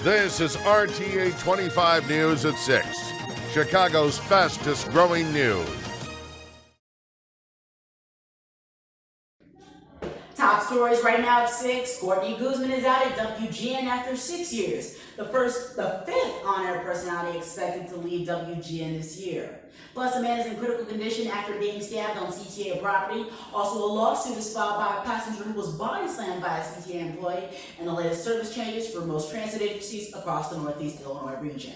This is RTA 25 News at 6, Chicago's fastest growing news. Top stories right now at 6. Courtney Gouseman is out at WGN after 6 years. The fifth on-air personality expected to leave WGN this year. Plus, a man is in critical condition after being stabbed on CTA property. Also, a lawsuit is filed by a passenger who was body slammed by a CTA employee, and the latest service changes for most transit agencies across the Northeast Illinois region.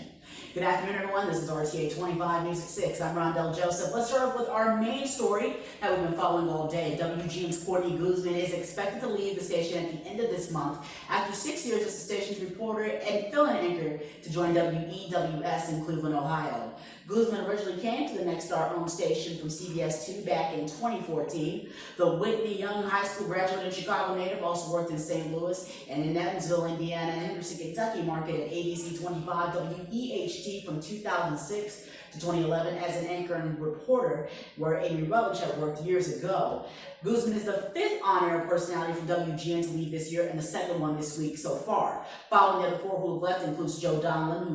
Good afternoon, everyone. This is RTA 25 News at 6. I'm Rondell Joseph. Let's start off with our main story that we've been following all day. WGN's Courtney Gouseman is expected to leave the station at the end of this month after 6 years as the station's reporter and fill-in anchor to join WEWS in Cleveland, Ohio. Gouseman originally came to the Next Star-owned station from CBS 2 back in 2014. The Whitney Young High School graduate and Chicago native also worked in St. Louis and in Evansville, Indiana, and Henderson, Kentucky market at ABC 25 WEHT from 2006 to 2011 as an anchor and reporter, where Amy Rutledge had worked years ago. Gouseman is the fifth on-air personality from WGN to leave this year and the second one this week so far. Following the other four who have left includes Joe Donlin,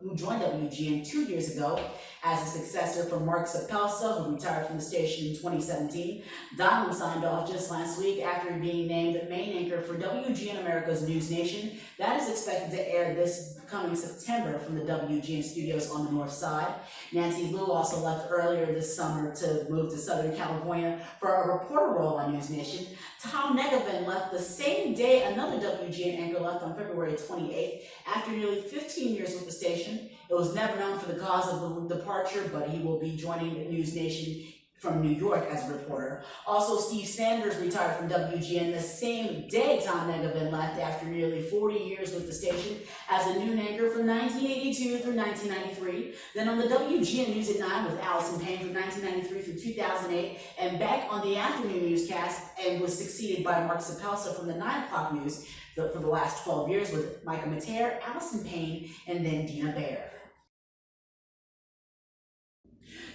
who joined WGN 2 years ago as a successor for Mark Sapelsa, who retired from the station in 2017. Donlin signed off just last week after being named main anchor for WGN America's News Nation. That is expected to air this coming September from the WGN studios on the north side. Nancy Liu also left earlier this summer to move to Southern California for a reporter role on News Nation. Tom Negevin left the same day another WGN anchor left on February 28th after nearly 15 years with the station. It was never known for the cause of the departure, but he will be joining News Nation from New York as a reporter. Also, Steve Sanders retired from WGN the same day Tom Negevin left after nearly 40 years with the station as a noon anchor from 1982 through 1993. Then on the WGN News at 9 with Allison Payne from 1993 through 2008, and back on the afternoon newscast and was succeeded by Mark Sapelsa from the 9 o'clock news for the last 12 years with Micah Mater, Allison Payne, and then Dina Baer.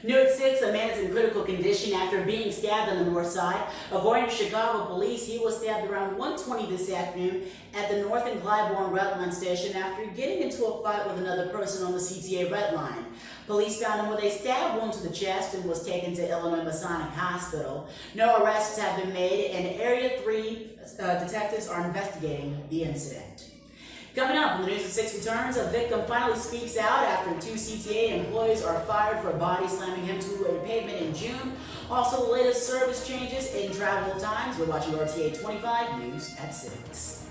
New at 6, a man is in critical condition after being stabbed on the north side. According to Chicago police, he was stabbed around 1:20 this afternoon at the North and Clybourne Red Line station after getting into a fight with another person on the CTA Red Line. Police found him with a stab wound to the chest and was taken to Illinois Masonic Hospital. No arrests have been made, and Area 3 detectives are investigating the incident. Coming up, when the News at 6 returns, a victim finally speaks out after 2 CTA employees are fired for body slamming him to a pavement in June. Also, the latest service changes in travel times. We're watching RTA 25 News at 6.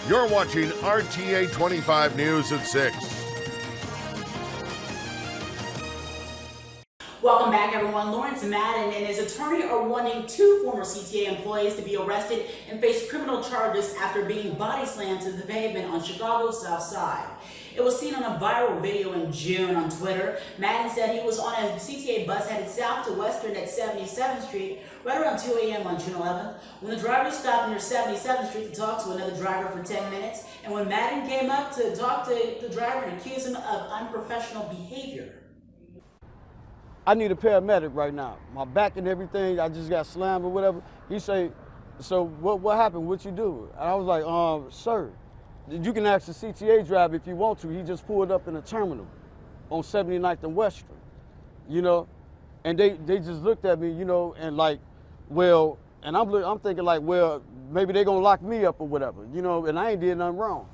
You're watching RTA 25 News at 6. Welcome back, everyone. Lawrence Madden and his attorney are wanting 2 former CTA employees to be arrested and face criminal charges after being body slammed to the pavement on Chicago's South Side. It was seen on a viral video in June on Twitter. Madden said he was on a CTA bus headed south to Western at 77th Street right around 2 a.m. on June 11th when the driver stopped near 77th Street to talk to another driver for 10 minutes. And when Madden came up to talk to the driver and accuse him of unprofessional behavior. I need a paramedic right now. My back and everything, I just got slammed or whatever. He say, so what happened? What you do? And I was like, sir, you can ask the CTA driver if you want to. He just pulled up in a terminal on 79th and Western, you know? And they just looked at me, you know, and like, well, and I'm thinking like, well, maybe they gonna lock me up or whatever, you know, and I ain't did nothing wrong.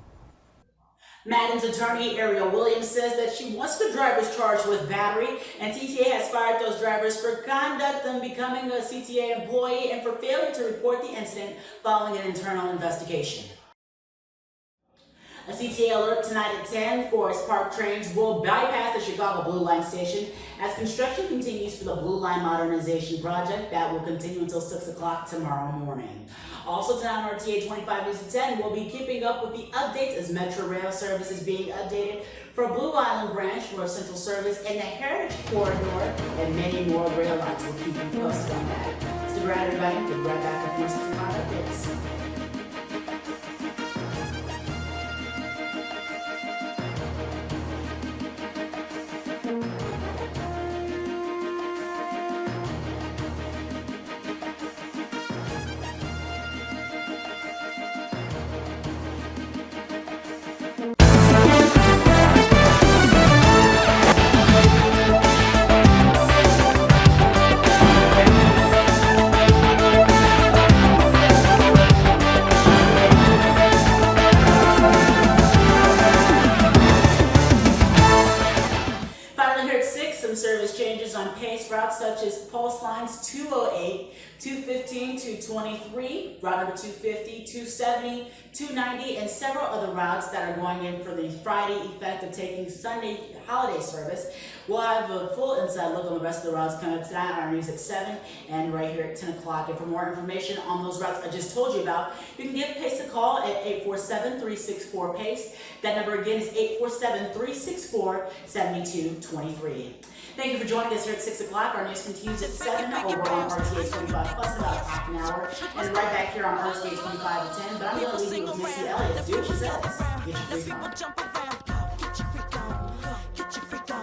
Madden's attorney, Ariel Williams, says that she wants the drivers charged with battery, and CTA has fired those drivers for conduct and becoming a CTA employee and for failure to report the incident following an internal investigation. A CTA alert tonight at 10. Forest Park trains will bypass the Chicago Blue Line station as construction continues for the Blue Line modernization project that will continue until 6 o'clock tomorrow morning. Also tonight on RTA 25 News at 10, we'll be keeping up with the updates as Metro Rail service is being updated for Blue Island Branch, North Central Service, and the Heritage Corridor, and many more rail lines. Will keep you posted on that. Stick around, everybody. We'll be right back with more 65 updates. routes such as Pulse Lines 208, 215, 223, route number 250, 270, 290, and several other routes that are going in for the Friday effect of taking Sunday holiday service. We'll have a full inside look on the rest of the routes coming up tonight on our news at 7 and right here at 10 o'clock. And for more information on those routes I just told you about, you can give PACE a call at 847-364-PACE. That number again is 847-364-7223. Thank you for joining us here at 6 o'clock. Our news continues at 7 over on RTA 25 plus about half an hour. And right back here on RTA 25 at 10. But I'm going to leave you with Missy Elliott. Do what she says. Get your freak on.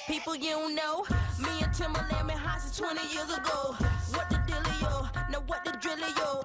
People you don't know, me and Timberland been high since 20 years ago. What the dealio? Now what the drillio?